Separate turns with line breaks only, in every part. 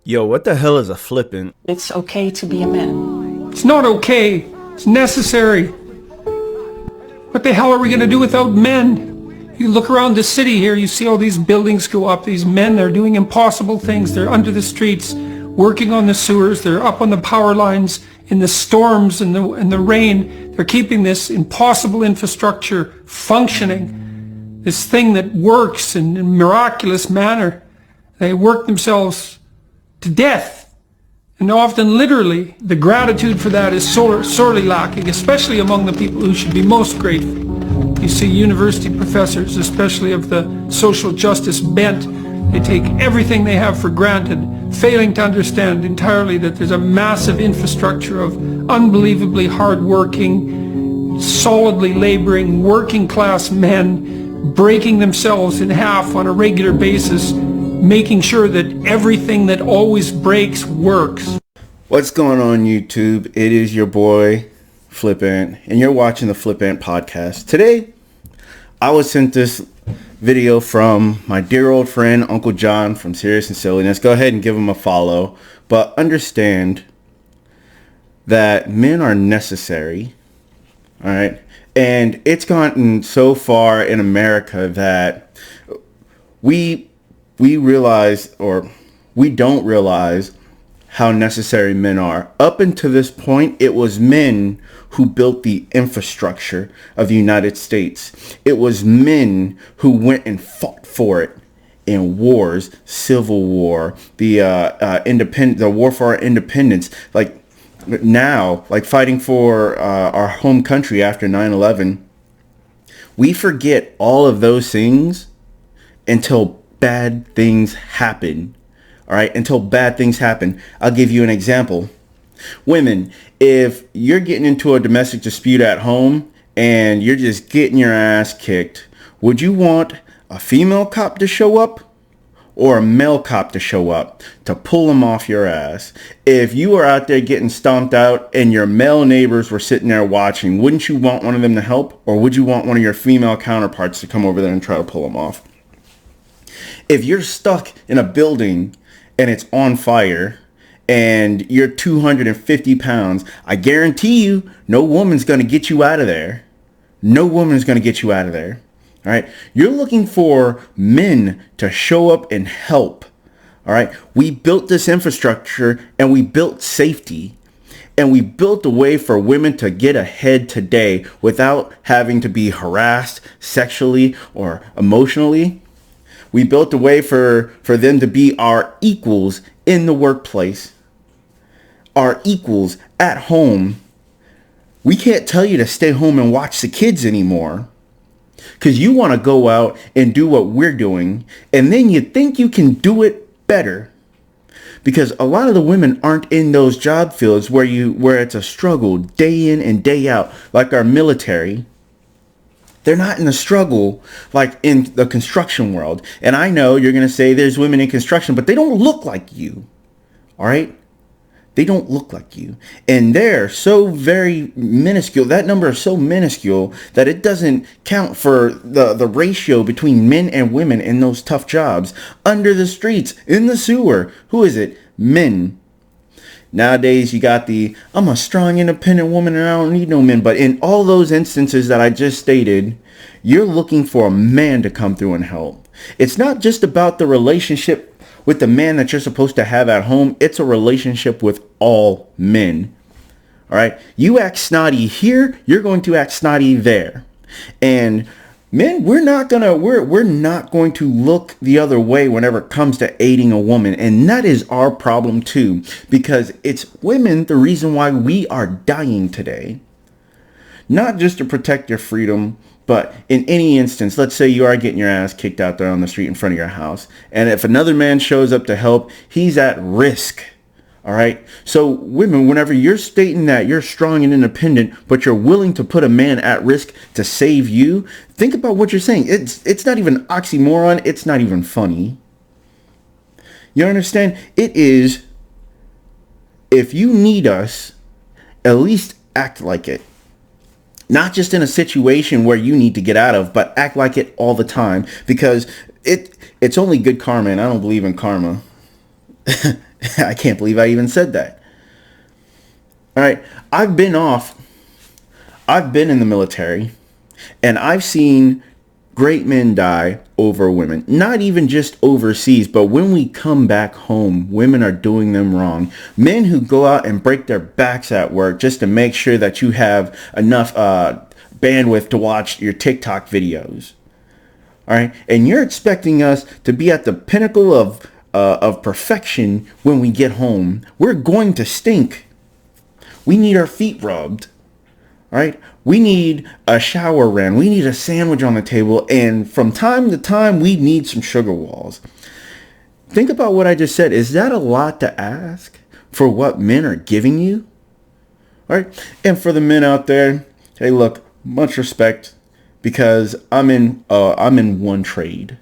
Yo, what the hell is a flippant?
It's okay to be a man.
It's not okay. It's necessary. What the hell are we going to do without men? You look around the city here, you see all these buildings go up. These men, they're doing impossible things. They're under the streets, working on the sewers. They're up on the power lines in the storms and the rain. They're keeping this impossible infrastructure functioning. This thing that works in a miraculous manner. They work themselves to death, and often literally. The gratitude for that is sorely lacking, especially among the people who should be most grateful. You see university professors, especially of the social justice bent, they take everything they have for granted, failing to understand entirely that there's a massive infrastructure of unbelievably hard-working, solidly laboring, working-class men breaking themselves in half on a regular basis, making sure that everything that always breaks works.
What's going on, YouTube? It is your boy Flippant, and you're watching the Flippant podcast. Today, I was sent this video from my dear old friend Uncle John from Serious and Silliness. Go ahead and give him a follow, but understand that men are necessary. All right, and it's gotten so far in America that we realize, or we don't realize, how necessary men are. Up until this point, it was men who built the infrastructure of the United States. It was men who went and fought for it in wars, Civil War, the war for our independence. Like now, like fighting for our home country after 9/11. We forget all of those things until bad things happen. All right, until bad things happen. I'll give you an example. Women, if you're getting into a domestic dispute at home and you're just getting your ass kicked, would you want a female cop to show up or a male cop to show up to pull them off your ass? If you were out there getting stomped out and your male neighbors were sitting there watching, wouldn't you want one of them to help, or would you want one of your female counterparts to come over there and try to pull them off? If you're stuck in a building and it's on fire and you're 250 pounds, I guarantee you no woman's going to get you out of there. No woman's going to get you out of there. All right. You're looking for men to show up and help. All right. We built this infrastructure and we built safety, and we built a way for women to get ahead today without having to be harassed sexually or emotionally. We built a way for them to be our equals in the workplace, our equals at home. We can't tell you to stay home and watch the kids anymore because you want to go out and do what we're doing, and then you think you can do it better because a lot of the women aren't in those job fields where it's a struggle day in and day out, like our military. They're not in the struggle like in the construction world. And I know you're going to say there's women in construction, but they don't look like you. All right? They don't look like you. And they're so very minuscule. That number is so minuscule that it doesn't count for the ratio between men and women in those tough jobs. Under the streets, in the sewer. Who is it? Men. Nowadays, you got I'm a strong, independent woman and I don't need no men. But in all those instances that I just stated, you're looking for a man to come through and help. It's not just about the relationship with the man that you're supposed to have at home. It's a relationship with all men. All right. You act snotty here, you're going to act snotty there. And men, we're not going to look the other way whenever it comes to aiding a woman. And that is our problem too, because it's women the reason why we are dying today. Not just to protect your freedom, but in any instance, let's say you are getting your ass kicked out there on the street in front of your house. And if another man shows up to help, he's at risk. All right. So women, whenever you're stating that you're strong and independent, but you're willing to put a man at risk to save you, think about what you're saying. It's not even oxymoron. It's not even funny. You understand? It is, if you need us, at least act like it. Not just in a situation where you need to get out of, but act like it all the time, because it's only good karma, and I don't believe in karma. I can't believe I even said that. All right. I've been in the military, and I've seen great men die over women. Not even just overseas, but when we come back home, women are doing them wrong. Men who go out and break their backs at work just to make sure that you have enough bandwidth to watch your TikTok videos. All right. And you're expecting us to be at the pinnacle of perfection when we get home. We're going to stink. We need our feet rubbed. All right. We need a shower ran. We need a sandwich on the table. And from time to time, we need some sugar walls. Think about what I just said. Is that a lot to ask for what men are giving you? All right. And for the men out there, hey, look, much respect, because I'm in one trade.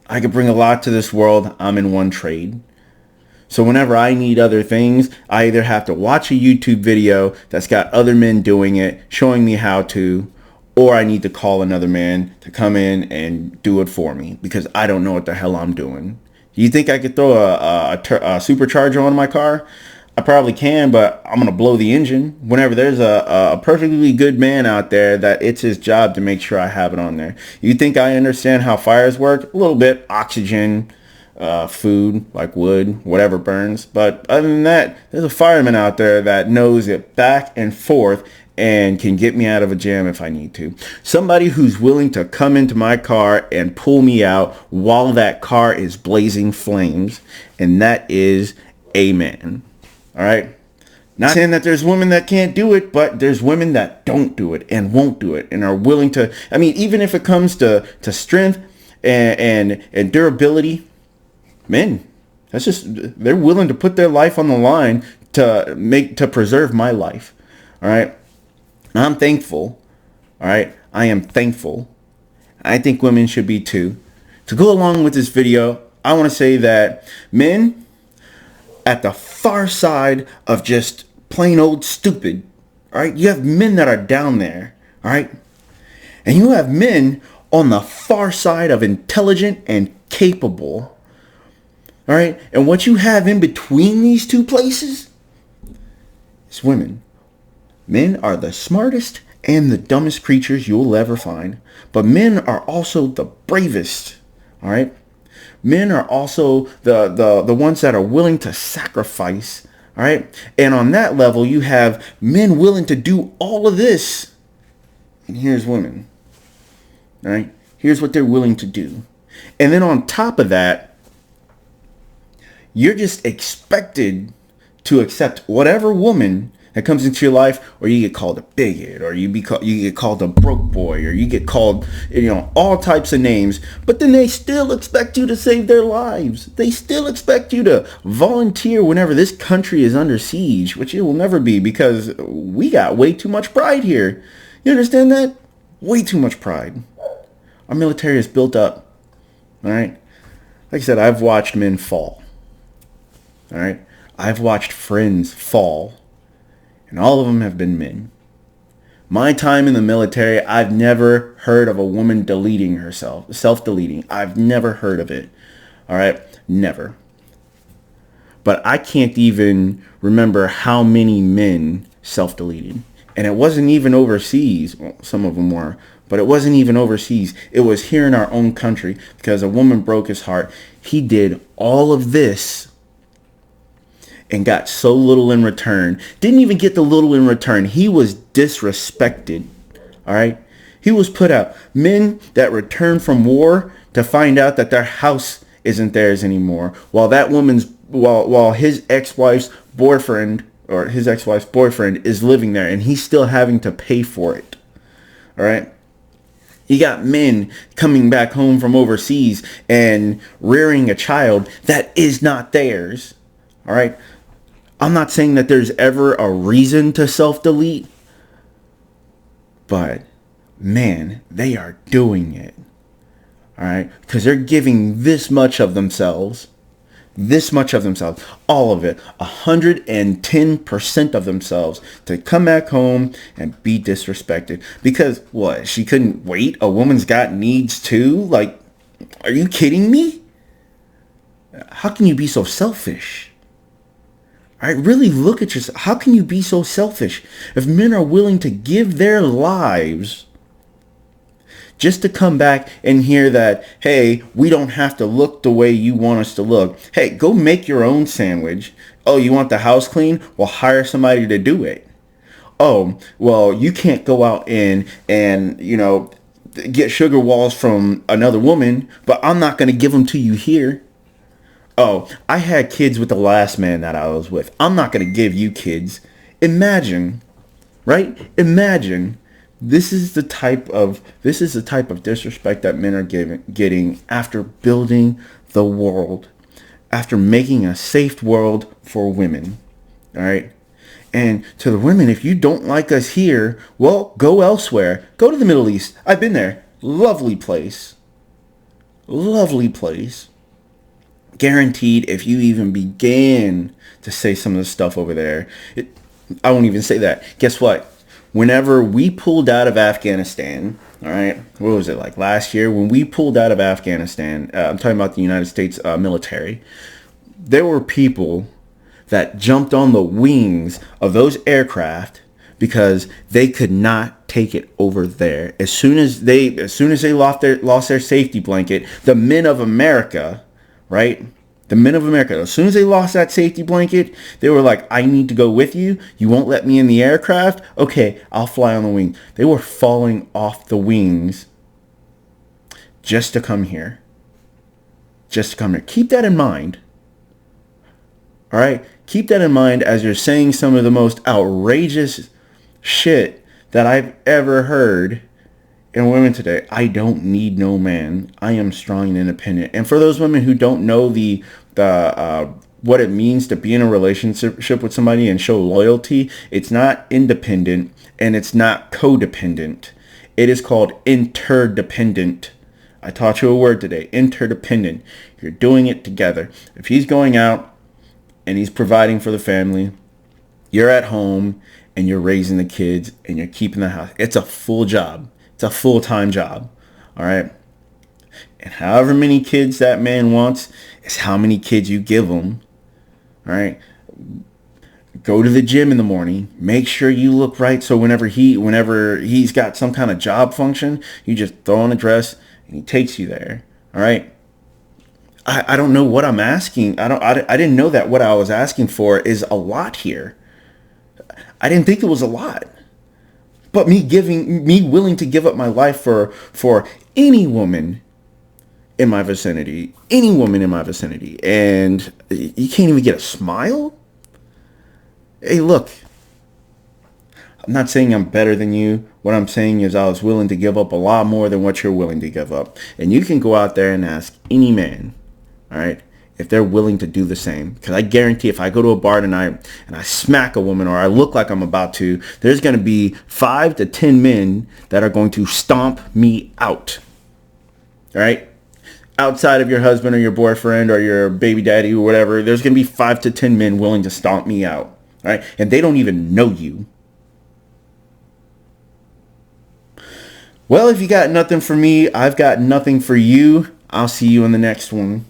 I could bring a lot to this world. I'm in one trade. So whenever I need other things, I either have to watch a YouTube video that's got other men doing it, showing me how to, or I need to call another man to come in and do it for me because I don't know what the hell I'm doing. Do you think I could throw a supercharger on my car? I probably can, but I'm going to blow the engine. Whenever there's a perfectly good man out there that it's his job to make sure I have it on there. You think I understand how fires work? A little bit. Oxygen, food, like wood, whatever burns. But other than that, there's a fireman out there that knows it back and forth and can get me out of a jam if I need to. Somebody who's willing to come into my car and pull me out while that car is blazing flames. And that is a man. All right. Not saying that there's women that can't do it, but there's women that don't do it and won't do it and are willing to. I mean, even if it comes to strength and durability, men, that's just, they're willing to put their life on the line to preserve my life. All right. I'm thankful. All right. I am thankful. I think women should be too. To go along with this video, I want to say that men at the far side of just plain old stupid, all right? You have men that are down there, all right? And you have men on the far side of intelligent and capable, all right? And what you have in between these two places is women. Men are the smartest and the dumbest creatures you'll ever find. But men are also the bravest, all right? Men are also the ones that are willing to sacrifice, all right? And on that level, you have men willing to do all of this. And here's women, all right? Here's what they're willing to do. And then on top of that, you're just expected to accept whatever woman that comes into your life, or you get called a bigot, or you get called a broke boy, or you get called, all types of names. But then they still expect you to save their lives. They still expect you to volunteer whenever this country is under siege, which it will never be because we got way too much pride here. You understand that? Way too much pride. Our military is built up. All right. Like I said, I've watched men fall. All right. I've watched friends fall. And all of them have been men. My time in the military, I've never heard of a woman deleting herself, self-deleting. I've never heard of it. All right? Never. But I can't even remember how many men self-deleted. And it wasn't even overseas. Well, some of them were. But it wasn't even overseas. It was here in our own country because a woman broke his heart. He did all of this and got so little in return. Didn't even get the little in return. He was disrespected. All right. He was put out. Men that return from war to find out that their house isn't theirs anymore. While his ex-wife's boyfriend is living there and he's still having to pay for it. All right. You got men coming back home from overseas and rearing a child that is not theirs. All right. I'm not saying that there's ever a reason to self-delete, but man, they are doing it. All right. Because they're giving this much of themselves, all of it, 110% of themselves to come back home and be disrespected. Because what? She couldn't wait? A woman's got needs too? Like, are you kidding me? How can you be so selfish? All right, really look at yourself. How can you be so selfish if men are willing to give their lives just to come back and hear that, hey, we don't have to look the way you want us to look. Hey, go make your own sandwich. Oh, you want the house clean? Well, hire somebody to do it. Oh, well, you can't go out and get sugar walls from another woman, but I'm not going to give them to you here. Oh, I had kids with the last man that I was with. I'm not going to give you kids. Imagine, right? Imagine this is the type of disrespect that men are getting after building the world, after making a safe world for women. All right? And to the women, if you don't like us here, well, go elsewhere. Go to the Middle East. I've been there. Lovely place. Lovely place. Guaranteed, if you even began to say some of the stuff over there, I won't even say that. Guess what? Whenever we pulled out of Afghanistan, all right, what was it, like last year? When we pulled out of Afghanistan, I'm talking about the United States military, there were people that jumped on the wings of those aircraft because they could not take it over there. As soon as they lost their safety blanket, the men of America, right? The men of America, as soon as they lost that safety blanket, they were like, I need to go with you. You won't let me in the aircraft? Okay, I'll fly on the wing. They were falling off the wings just to come here. Just to come here. Keep that in mind. All right? Keep that in mind as you're saying some of the most outrageous shit that I've ever heard in women today. I don't need no man. I am strong and independent. And for those women who don't know the what it means to be in a relationship with somebody and show loyalty, it's not independent and it's not codependent. It is called interdependent. I taught you a word today, interdependent. You're doing it together. If he's going out and he's providing for the family, you're at home and you're raising the kids and you're keeping the house. It's a full job. It's a full-time job. All right. And however many kids that man wants is how many kids you give him. All right. Go to the gym in the morning. Make sure you look right. So whenever he's got some kind of job function, you just throw on a dress and he takes you there. All right. I don't know what I'm asking. I didn't know that what I was asking for is a lot here. I didn't think it was a lot. But me willing to give up my life for any woman in my vicinity, and you can't even get a smile? Hey, look, I'm not saying I'm better than you. What I'm saying is I was willing to give up a lot more than what you're willing to give up. And you can go out there and ask any man, all right, if they're willing to do the same. Because I guarantee if I go to a bar tonight and I smack a woman or I look like I'm about to, there's going to be 5 to 10 men that are going to stomp me out. All right? Outside of your husband or your boyfriend or your baby daddy or whatever, there's going to be 5 to 10 men willing to stomp me out. All right? And they don't even know you. Well, if you got nothing for me, I've got nothing for you. I'll see you in the next one.